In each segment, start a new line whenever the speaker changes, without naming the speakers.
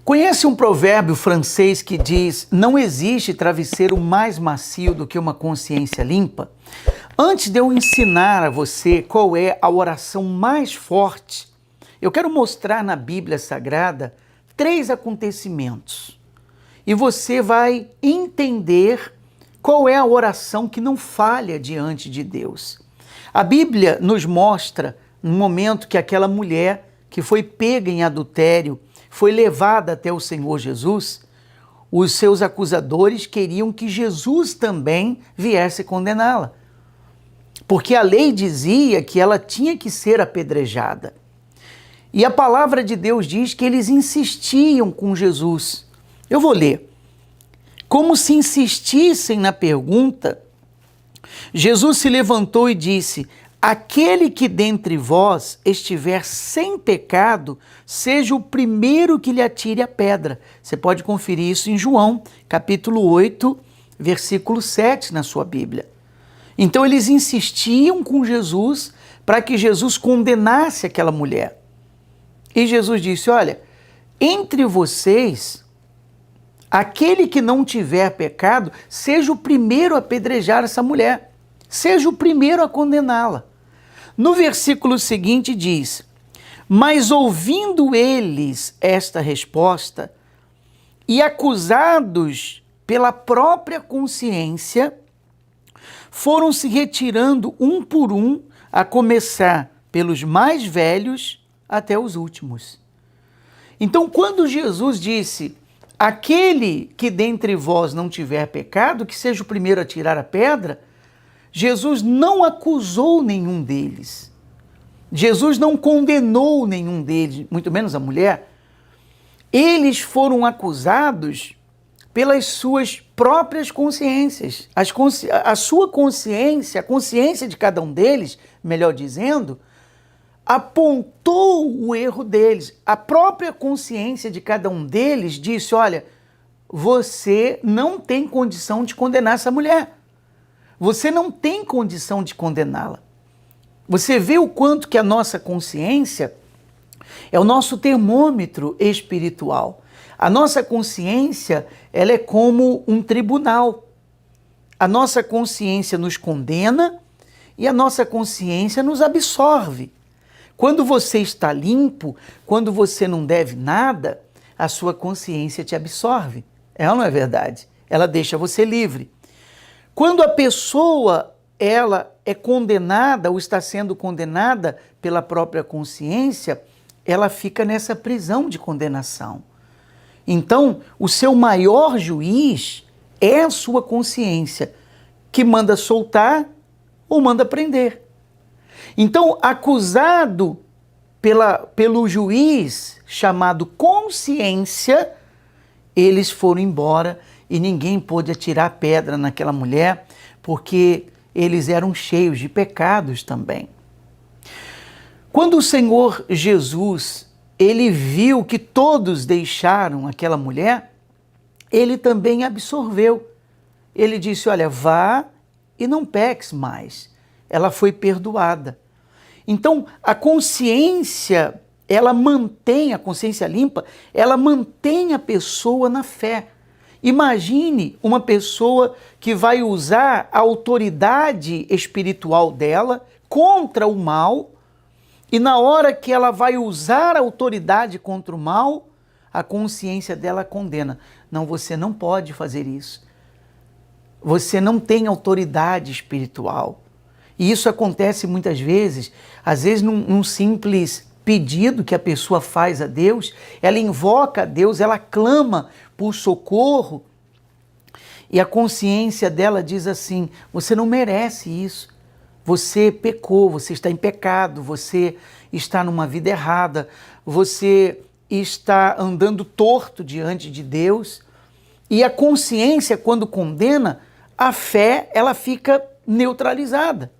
Conhece um provérbio francês que diz: não existe travesseiro mais macio do que uma consciência limpa? Antes de eu ensinar a você qual é a oração mais forte, eu quero mostrar na Bíblia Sagrada 3 acontecimentos. E você vai entender qual é a oração que não falha diante de Deus. A Bíblia nos mostra no momento que aquela mulher que foi pega em adultério foi levada até o Senhor Jesus, os seus acusadores queriam que Jesus também viesse condená-la. Porque a lei dizia que ela tinha que ser apedrejada. E a palavra de Deus diz que eles insistiam com Jesus. Eu vou ler. Como se insistissem na pergunta, Jesus se levantou e disse: aquele que dentre vós estiver sem pecado, seja o primeiro que lhe atire a pedra. Você pode conferir isso em João, capítulo 8, versículo 7 na sua Bíblia. Então eles insistiam com Jesus para que Jesus condenasse aquela mulher. E Jesus disse: olha, entre vocês, aquele que não tiver pecado, seja o primeiro a apedrejar essa mulher, seja o primeiro a condená-la. No versículo seguinte diz: mas ouvindo eles esta resposta e acusados pela própria consciência, foram se retirando um por um, a começar pelos mais velhos até os últimos. Então, quando Jesus disse: aquele que dentre vós não tiver pecado, que seja o primeiro a tirar a pedra, Jesus não acusou nenhum deles. Jesus não condenou nenhum deles, muito menos a mulher. Eles foram acusados pelas suas próprias consciências. A sua consciência, a consciência de cada um deles, melhor dizendo, apontou o erro deles. A própria consciência de cada um deles disse: olha, você não tem condição de condenar essa mulher. Você não tem condição de condená-la. Você vê o quanto que a nossa consciência é o nosso termômetro espiritual. A nossa consciência, ela é como um tribunal. A nossa consciência nos condena e a nossa consciência nos absorve. Quando você está limpo, quando você não deve nada, a sua consciência te absorve. É ou não é verdade? Ela deixa você livre. Quando a pessoa ela é condenada ou está sendo condenada pela própria consciência, ela fica nessa prisão de condenação. Então, o seu maior juiz é a sua consciência, que manda soltar ou manda prender. Então, acusado pelo juiz chamado consciência, eles foram embora e ninguém pôde atirar pedra naquela mulher, porque eles eram cheios de pecados também. Quando o Senhor Jesus, ele viu que todos deixaram aquela mulher, ele também absorveu. Ele disse: olha, vá e não peques mais. Ela foi perdoada. Então, a consciência, ela mantém, a consciência limpa, ela mantém a pessoa na fé. Imagine uma pessoa que vai usar a autoridade espiritual dela contra o mal, e na hora que ela vai usar a autoridade contra o mal, a consciência dela condena. Não, você não pode fazer isso. Você não tem autoridade espiritual. E isso acontece muitas vezes, às vezes num simples pedido que a pessoa faz a Deus, ela invoca a Deus, ela clama por socorro, e a consciência dela diz assim: você não merece isso, você pecou, você está em pecado, você está numa vida errada, você está andando torto diante de Deus. E a consciência, quando condena, a fé ela fica neutralizada.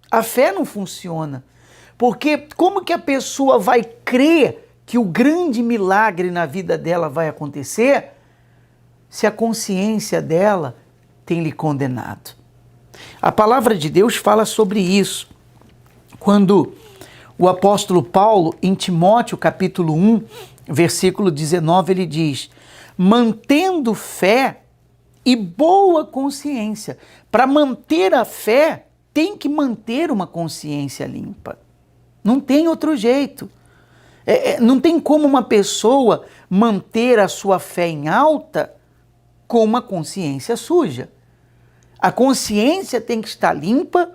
A fé não funciona. Porque como que a pessoa vai crer que o grande milagre na vida dela vai acontecer se a consciência dela tem lhe condenado? A palavra de Deus fala sobre isso. Quando o apóstolo Paulo, em Timóteo, capítulo 1, versículo 19, ele diz: mantendo fé e boa consciência. Para manter a fé, tem que manter uma consciência limpa. Não tem outro jeito. Não tem como uma pessoa manter a sua fé em alta com uma consciência suja. A consciência tem que estar limpa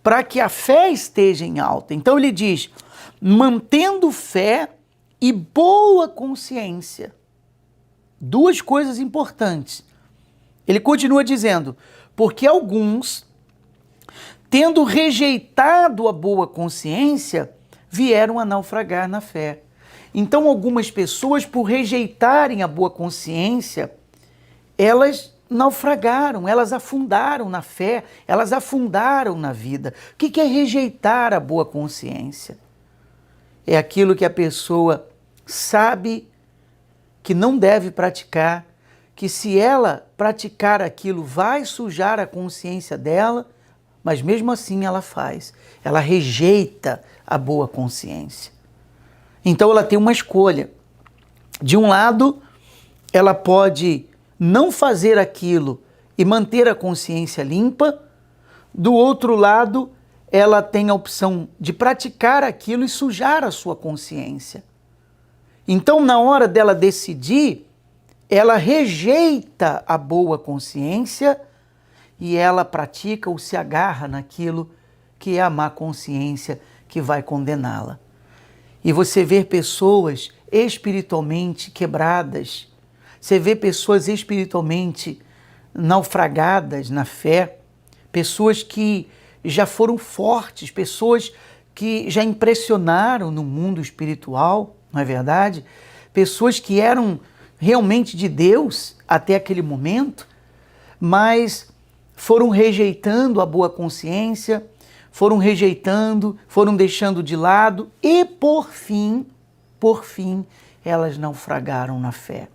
para que a fé esteja em alta. Então ele diz, mantendo fé e boa consciência. Duas coisas importantes. Ele continua dizendo, porque alguns, tendo rejeitado a boa consciência, vieram a naufragar na fé. Então, algumas pessoas, por rejeitarem a boa consciência, elas naufragaram, elas afundaram na fé, elas afundaram na vida. O que é rejeitar a boa consciência? É aquilo que a pessoa sabe que não deve praticar, que se ela praticar aquilo vai sujar a consciência dela, mas mesmo assim ela faz. Ela rejeita a boa consciência. Então ela tem uma escolha. De um lado, ela pode não fazer aquilo e manter a consciência limpa. Do outro lado, ela tem a opção de praticar aquilo e sujar a sua consciência. Então, na hora dela decidir, ela rejeita a boa consciência e ela pratica ou se agarra naquilo que é a má consciência que vai condená-la. E você vê pessoas espiritualmente quebradas, você vê pessoas espiritualmente naufragadas na fé, pessoas que já foram fortes, pessoas que já impressionaram no mundo espiritual, não é verdade? Pessoas que eram realmente de Deus até aquele momento, mas foram rejeitando a boa consciência, foram rejeitando, foram deixando de lado e por fim, elas naufragaram na fé.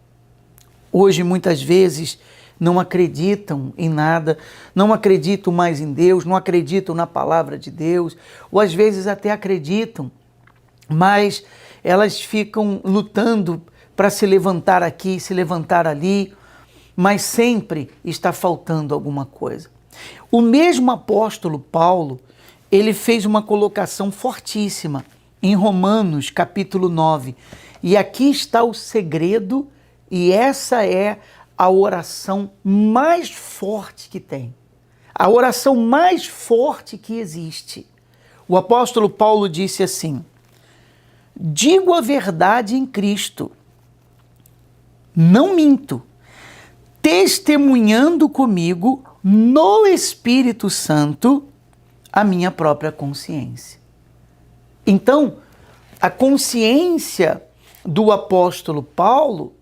Hoje, muitas vezes, não acreditam em nada, não acreditam mais em Deus, não acreditam na palavra de Deus, ou às vezes até acreditam, mas elas ficam lutando para se levantar aqui, se levantar ali, mas sempre está faltando alguma coisa. O mesmo apóstolo Paulo, ele fez uma colocação fortíssima em Romanos, capítulo 9. E aqui está o segredo, e essa é a oração mais forte que tem. A oração mais forte que existe. O apóstolo Paulo disse assim: digo a verdade em Cristo, não minto, testemunhando comigo no Espírito Santo a minha própria consciência. Então, a consciência do apóstolo Paulo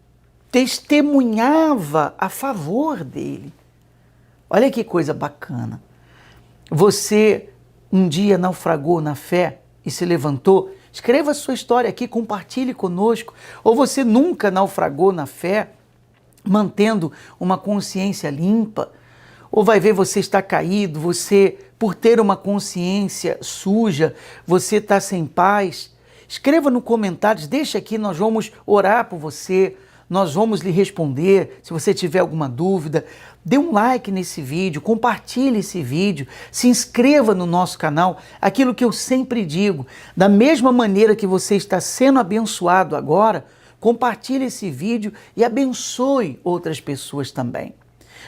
testemunhava a favor dele. Olha que coisa bacana. Você um dia naufragou na fé e se levantou? Escreva a sua história aqui, compartilhe conosco. Ou você nunca naufragou na fé, mantendo uma consciência limpa? Ou vai ver você está caído, você, por ter uma consciência suja, você está sem paz? Escreva no comentários, deixa aqui, nós vamos orar por você, nós vamos lhe responder, se você tiver alguma dúvida. Dê um like nesse vídeo, compartilhe esse vídeo, se inscreva no nosso canal. Aquilo que eu sempre digo, da mesma maneira que você está sendo abençoado agora, compartilhe esse vídeo e abençoe outras pessoas também.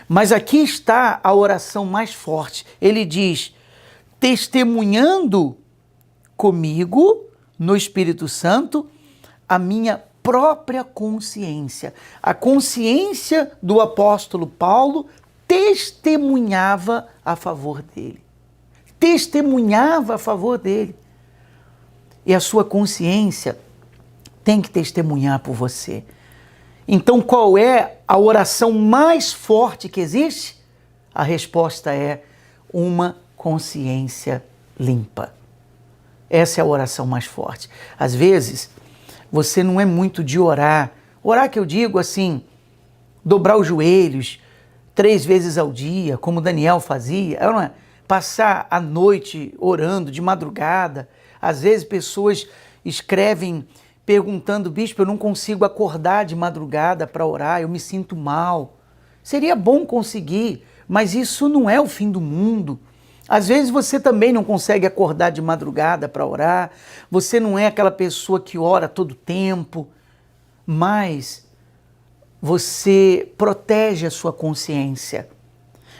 Mas aqui está a oração mais forte. Ele diz, testemunhando comigo, no Espírito Santo, a minha própria consciência. A consciência do apóstolo Paulo testemunhava a favor dele. Testemunhava a favor dele. E a sua consciência tem que testemunhar por você. Então, qual é a oração mais forte que existe? A resposta é uma consciência limpa. Essa é a oração mais forte. Às vezes, você não é muito de orar. Orar que eu digo assim, dobrar os joelhos 3 vezes ao dia, como Daniel fazia. Não é? Passar a noite orando de madrugada. Às vezes, pessoas escrevem perguntando, bispo, eu não consigo acordar de madrugada para orar, eu me sinto mal. Seria bom conseguir, mas isso não é o fim do mundo. Às vezes você também não consegue acordar de madrugada para orar, você não é aquela pessoa que ora todo tempo, mas você protege a sua consciência,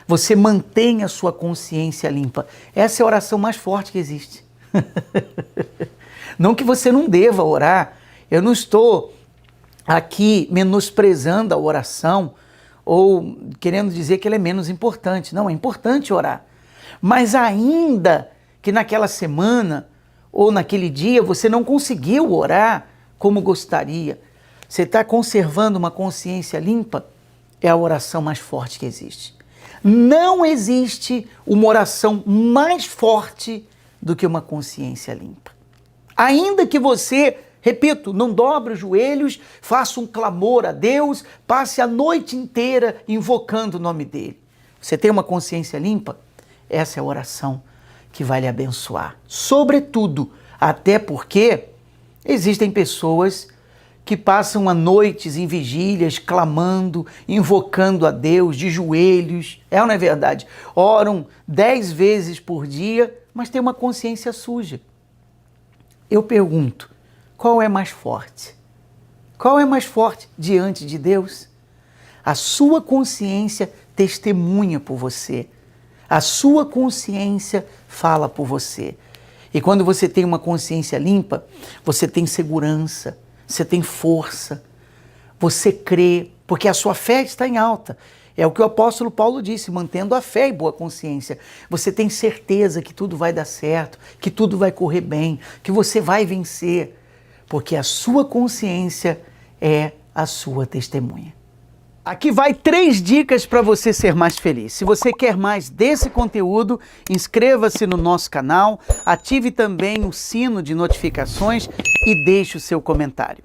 você mantém a sua consciência limpa. Essa é a oração mais forte que existe. Não que você não deva orar, eu não estou aqui menosprezando a oração ou querendo dizer que ela é menos importante. Não, é importante orar. Mas ainda que naquela semana ou naquele dia você não conseguiu orar como gostaria, você está conservando uma consciência limpa, é a oração mais forte que existe. Não existe uma oração mais forte do que uma consciência limpa. Ainda que você, repito, não dobre os joelhos, faça um clamor a Deus, passe a noite inteira invocando o nome dele. Você tem uma consciência limpa? Essa é a oração que vai lhe abençoar. Sobretudo, até porque existem pessoas que passam a noites em vigílias, clamando, invocando a Deus de joelhos. É ou não é verdade? Oram 10 vezes por dia, mas têm uma consciência suja. Eu pergunto, qual é mais forte? Qual é mais forte diante de Deus? A sua consciência testemunha por você. A sua consciência fala por você. E quando você tem uma consciência limpa, você tem segurança, você tem força, você crê, porque a sua fé está em alta. É o que o apóstolo Paulo disse, mantendo a fé e boa consciência. Você tem certeza que tudo vai dar certo, que tudo vai correr bem, que você vai vencer, porque a sua consciência é a sua testemunha. Aqui vai 3 dicas para você ser mais feliz. Se você quer mais desse conteúdo, inscreva-se no nosso canal, ative também o sino de notificações e deixe o seu comentário.